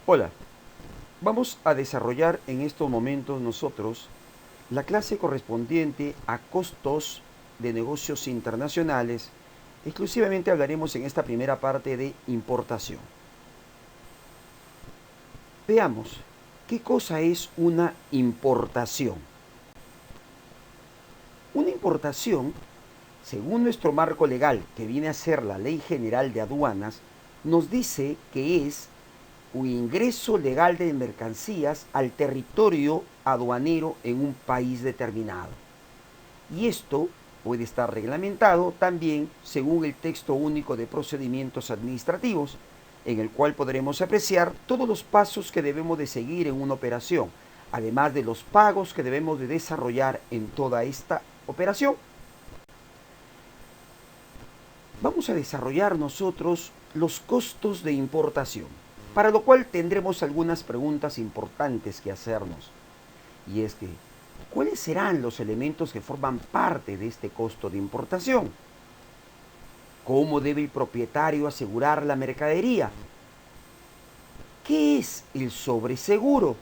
Hola, vamos a desarrollar en estos momentos nosotros la clase correspondiente a costos de negocios internacionales. Exclusivamente hablaremos en esta primera parte de importación. Veamos, ¿qué cosa es una importación? Una importación, según nuestro marco legal, que viene a ser la Ley General de Aduanas, nos dice que es un ingreso legal de mercancías al territorio aduanero en un país determinado. Y esto puede estar reglamentado también según el texto único de procedimientos administrativos, en el cual podremos apreciar todos los pasos que debemos de seguir en una operación, además de los pagos que debemos de desarrollar en toda esta operación. Vamos a desarrollar nosotros los costos de importación, para lo cual tendremos algunas preguntas importantes que hacernos. Y es que, ¿cuáles serán los elementos que forman parte de este costo de importación? ¿Cómo debe el propietario asegurar la mercadería? ¿Qué es el sobreseguro?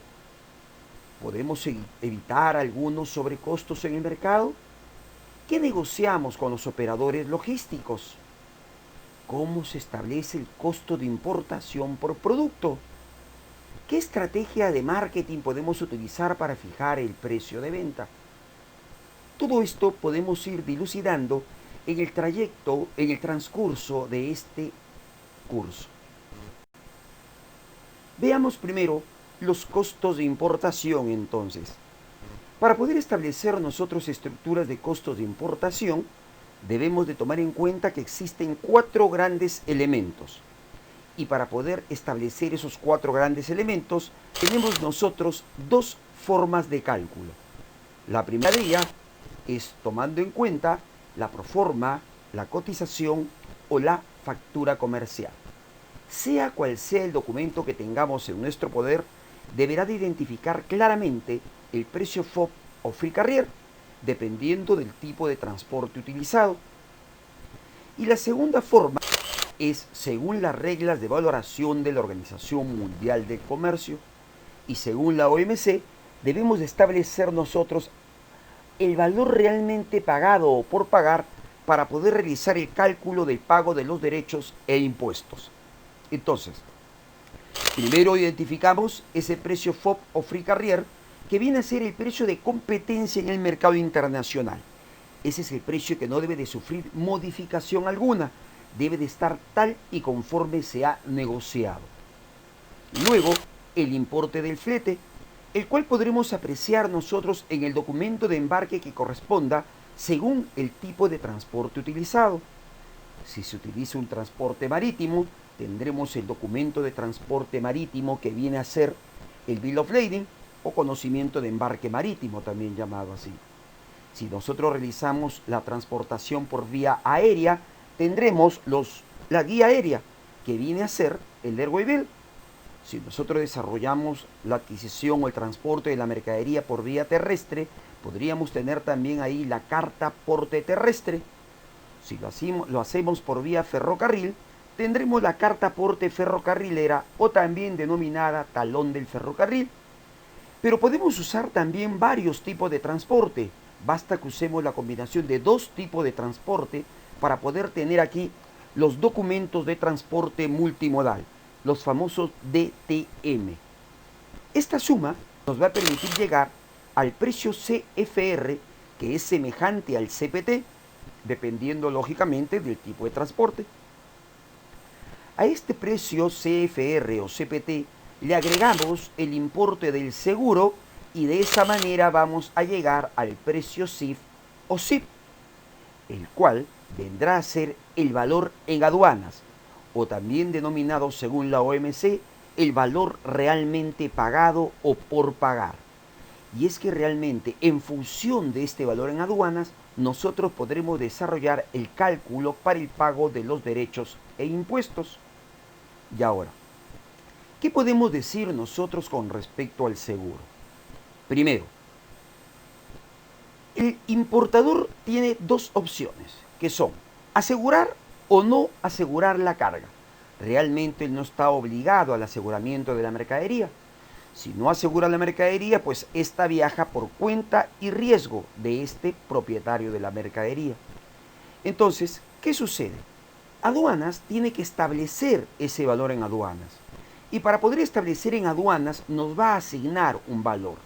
¿Podemos evitar algunos sobrecostos en el mercado? ¿Qué negociamos con los operadores logísticos? ¿Cómo se establece el costo de importación por producto? ¿Qué estrategia de marketing podemos utilizar para fijar el precio de venta? Todo esto podemos ir dilucidando en el trayecto, en el transcurso de este curso. Veamos primero los costos de importación entonces. Para poder establecer nosotros estructuras de costos de importación, debemos de tomar en cuenta que existen 4 grandes elementos. Y para poder establecer esos 4 grandes elementos, tenemos nosotros 2 formas de cálculo. La primera de ellas es tomando en cuenta la proforma, la cotización o la factura comercial. Sea cual sea el documento que tengamos en nuestro poder, deberá de identificar claramente el precio FOB o Free Carrier, dependiendo del tipo de transporte utilizado. Y la segunda forma es según las reglas de valoración de la Organización Mundial del Comercio y según la OMC, debemos de establecer nosotros el valor realmente pagado o por pagar para poder realizar el cálculo del pago de los derechos e impuestos. Entonces, primero identificamos ese precio FOB o Free Carrier, que viene a ser el precio de competencia en el mercado internacional. Ese es el precio que no debe de sufrir modificación alguna, debe de estar tal y conforme se ha negociado. Luego, el importe del flete, el cual podremos apreciar nosotros en el documento de embarque que corresponda según el tipo de transporte utilizado. Si se utiliza un transporte marítimo, tendremos el documento de transporte marítimo que viene a ser el Bill of Lading o conocimiento de embarque marítimo, también llamado así. Si nosotros realizamos la transportación por vía aérea, tendremos la guía aérea, que viene a ser el Airway Bill. Si nosotros desarrollamos la adquisición o el transporte de la mercadería por vía terrestre, podríamos tener también ahí la carta porte terrestre. Si lo hacemos por vía ferrocarril, tendremos la carta porte ferrocarrilera o también denominada talón del ferrocarril. Pero podemos usar también varios tipos de transporte. Basta que usemos la combinación de 2 tipos de transporte para poder tener aquí los documentos de transporte multimodal, los famosos DTM. Esta suma nos va a permitir llegar al precio CFR, que es semejante al CPT, dependiendo lógicamente del tipo de transporte. A este precio CFR o CPT le agregamos el importe del seguro y de esa manera vamos a llegar al precio CIF o CIP, el cual vendrá a ser el valor en aduanas, o también denominado según la OMC el valor realmente pagado o por pagar. Y es que realmente en función de este valor en aduanas, nosotros podremos desarrollar el cálculo para el pago de los derechos e impuestos. Y ahora, ¿qué podemos decir nosotros con respecto al seguro? Primero, el importador tiene 2 opciones, que son asegurar o no asegurar la carga. realmente él no está obligado al aseguramiento de la mercadería. Si no asegura la mercadería, pues esta viaja por cuenta y riesgo de este propietario de la mercadería. Entonces, ¿qué sucede? Aduanas tiene que establecer ese valor en aduanas. Y para poder establecer en aduanas nos va a asignar un valor.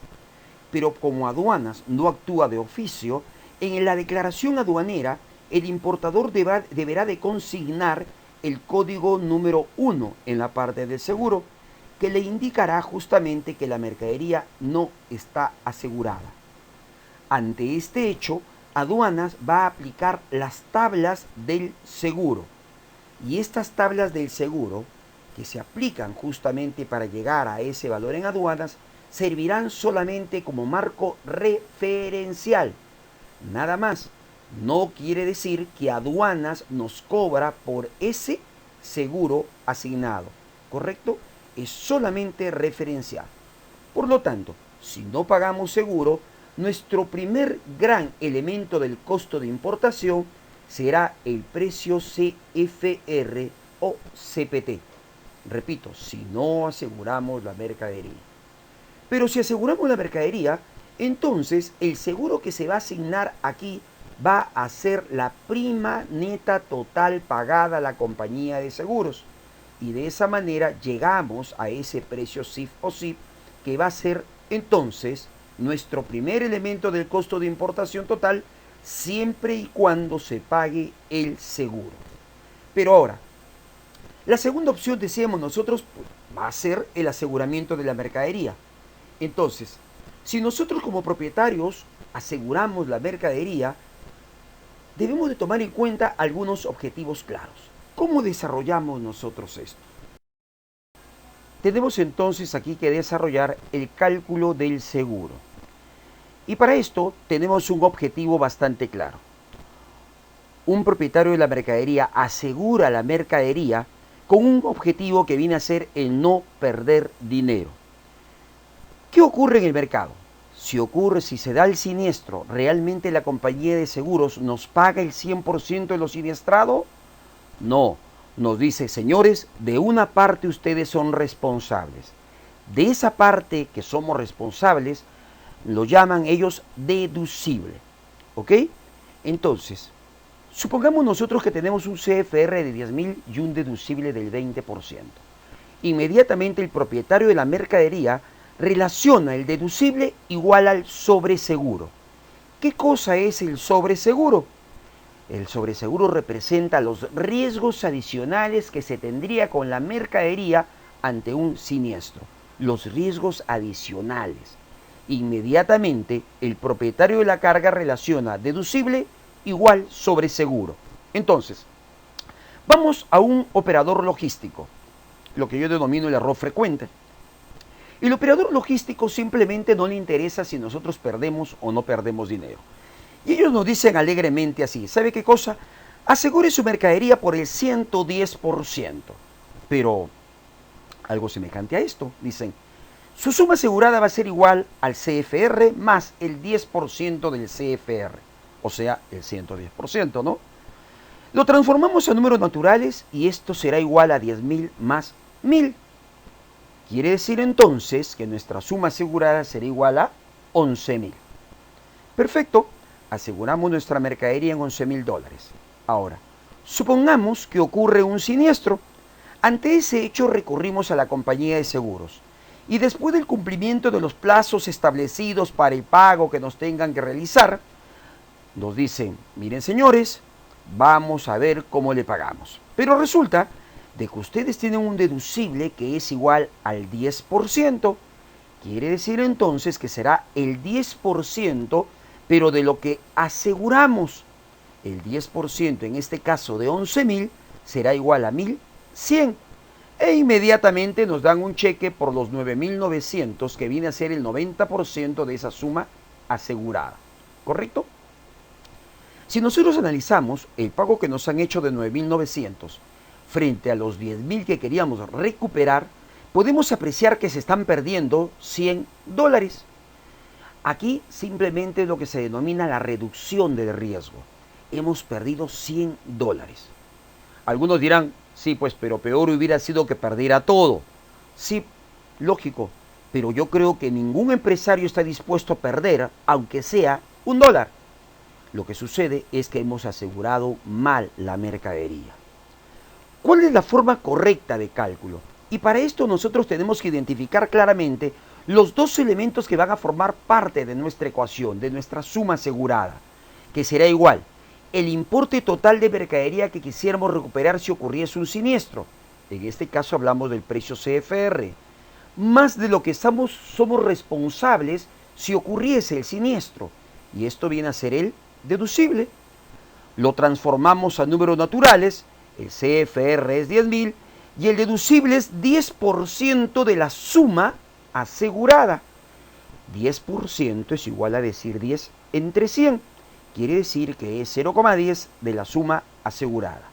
Pero como aduanas no actúa de oficio, en la declaración aduanera el importador deberá de consignar el código número 1 en la parte del seguro, que le indicará justamente que la mercadería no está asegurada. Ante este hecho, aduanas va a aplicar las tablas del seguro. Y estas tablas del seguro, que se aplican justamente para llegar a ese valor en aduanas, servirán solamente como marco referencial. Nada más. No quiere decir que aduanas nos cobra por ese seguro asignado. ¿Correcto? Es solamente referencial. Por lo tanto, si no pagamos seguro, nuestro primer gran elemento del costo de importación será el precio CFR o CPT. Repito, si no aseguramos la mercadería. Pero si aseguramos la mercadería, entonces el seguro que se va a asignar aquí va a ser la prima neta total pagada a la compañía de seguros. Y de esa manera llegamos a ese precio CIF o CIP, que va a ser entonces nuestro primer elemento del costo de importación total, siempre y cuando se pague el seguro. Pero ahora, la segunda opción, decíamos nosotros, va a ser el aseguramiento de la mercadería. Entonces, si nosotros como propietarios aseguramos la mercadería, debemos de tomar en cuenta algunos objetivos claros. ¿Cómo desarrollamos nosotros esto? Tenemos entonces aquí que desarrollar el cálculo del seguro. Y para esto tenemos un objetivo bastante claro. Un propietario de la mercadería asegura la mercadería con un objetivo que viene a ser el no perder dinero. ¿Qué ocurre en el mercado? Si se da el siniestro, ¿realmente la compañía de seguros nos paga el 100% de lo siniestrado? No, nos dice, señores, de una parte ustedes son responsables. De esa parte que somos responsables, lo llaman ellos deducible. ¿Ok? Entonces, supongamos nosotros que tenemos un CFR de 10.000 y un deducible del 20%. Inmediatamente el propietario de la mercadería relaciona el deducible igual al sobreseguro. ¿Qué cosa es el sobreseguro? El sobreseguro representa los riesgos adicionales que se tendría con la mercadería ante un siniestro. Los riesgos adicionales. Inmediatamente el propietario de la carga relaciona deducible igual sobreseguro. Entonces, vamos a un operador logístico, lo que yo denomino el error frecuente. El operador logístico simplemente no le interesa si nosotros perdemos o no perdemos dinero. Y ellos nos dicen alegremente así, ¿sabe qué cosa? Asegure su mercadería por el 110%. Pero algo semejante a esto, dicen, su suma asegurada va a ser igual al CFR más el 10% del CFR, o sea, el 110%, ¿no? Lo transformamos a números naturales y esto será igual a 10.000 más 1.000. Quiere decir entonces que nuestra suma asegurada será igual a 11.000. Perfecto, aseguramos nuestra mercadería en $11.000. Ahora, supongamos que ocurre un siniestro. Ante ese hecho recurrimos a la compañía de seguros. Y después del cumplimiento de los plazos establecidos para el pago que nos tengan que realizar, nos dicen, miren señores, vamos a ver cómo le pagamos. Pero resulta de que ustedes tienen un deducible que es igual al 10%. Quiere decir entonces que será el 10%, pero de lo que aseguramos. El 10% en este caso de 11.000 será igual a 1.100. E inmediatamente nos dan un cheque por los 9.900, que viene a ser el 90% de esa suma asegurada. ¿Correcto? Si nosotros analizamos el pago que nos han hecho de 9.900 frente a los 10.000 que queríamos recuperar, podemos apreciar que se están perdiendo $100. Aquí simplemente es lo que se denomina la reducción del riesgo. Hemos perdido $100. Algunos dirán, Sí, pues, pero peor hubiera sido que perdiera todo. Sí, lógico, pero yo creo que ningún empresario está dispuesto a perder, aunque sea $1. Lo que sucede es que hemos asegurado mal la mercadería. ¿Cuál es la forma correcta de cálculo? Y para esto nosotros tenemos que identificar claramente los dos elementos que van a formar parte de nuestra ecuación, de nuestra suma asegurada, que será igual el importe total de mercadería que quisiéramos recuperar si ocurriese un siniestro. En este caso hablamos del precio CFR, más de lo que somos responsables si ocurriese el siniestro. Y esto viene a ser el deducible. Lo transformamos a números naturales, el CFR es 10.000 y el deducible es 10% de la suma asegurada. 10% es igual a decir 10 entre 100. Quiere decir que es 0,10 de la suma asegurada.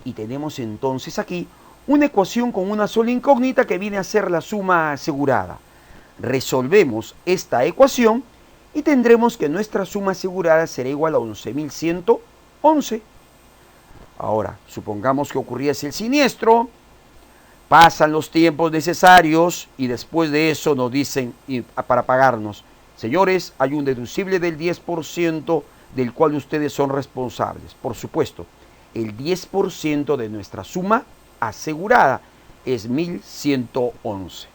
Y tenemos entonces aquí una ecuación con una sola incógnita que viene a ser la suma asegurada. Resolvemos esta ecuación y tendremos que nuestra suma asegurada será igual a 11.111. Ahora, supongamos que ocurriese el siniestro, pasan los tiempos necesarios y después de eso nos dicen para pagarnos: señores, hay un deducible del 10% del cual ustedes son responsables. Por supuesto, el 10% de nuestra suma asegurada es 1.111.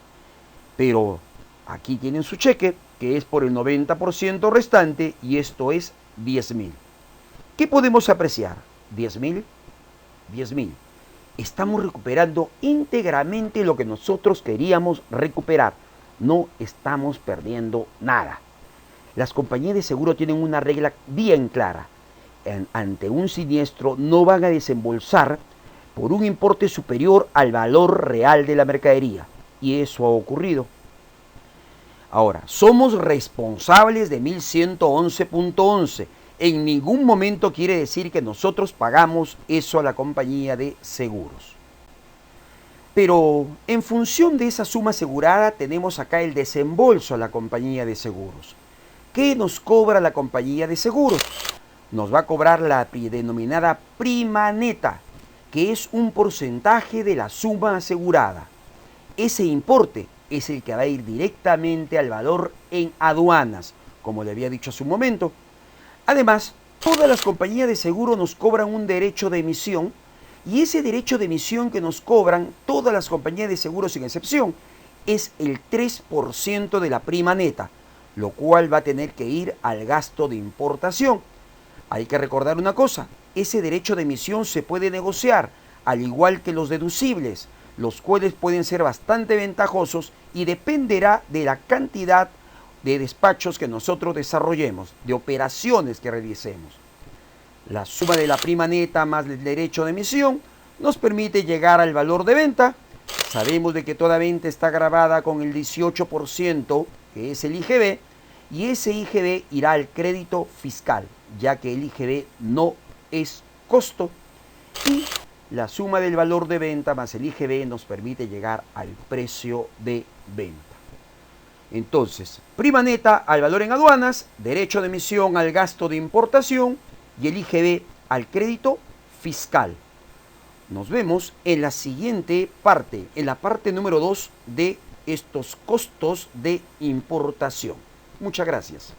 Pero aquí tienen su cheque, que es por el 90% restante, y esto es 10.000. ¿Qué podemos apreciar? 10.000. Estamos recuperando íntegramente lo que nosotros queríamos recuperar. No estamos perdiendo nada. Las compañías de seguro tienen una regla bien clara. Ante un siniestro no van a desembolsar por un importe superior al valor real de la mercadería. Y eso ha ocurrido. Ahora, somos responsables de 1111.11. En ningún momento quiere decir que nosotros pagamos eso a la compañía de seguros. Pero en función de esa suma asegurada tenemos acá el desembolso a la compañía de seguros. ¿Qué nos cobra la compañía de seguros? Nos va a cobrar la denominada prima neta, que es un porcentaje de la suma asegurada. Ese importe es el que va a ir directamente al valor en aduanas, como le había dicho hace un momento. Además, todas las compañías de seguro nos cobran un derecho de emisión, y ese derecho de emisión que nos cobran todas las compañías de seguro sin excepción es el 3% de la prima neta, lo cual va a tener que ir al gasto de importación. Hay que recordar una cosa: ese derecho de emisión se puede negociar, al igual que los deducibles, los cuales pueden ser bastante ventajosos y dependerá de la cantidad de despachos que nosotros desarrollemos, de operaciones que realicemos. La suma de la prima neta más el derecho de emisión nos permite llegar al valor de venta. Sabemos de que toda venta está gravada con el 18%, que es el IGB, y ese IGB irá al crédito fiscal, ya que el IGB no es costo, y la suma del valor de venta más el IGB nos permite llegar al precio de venta. Entonces, prima neta al valor en aduanas, derecho de emisión al gasto de importación y el IGB al crédito fiscal. Nos vemos en la siguiente parte, en la parte número 2 de estos costos de importación. Muchas gracias.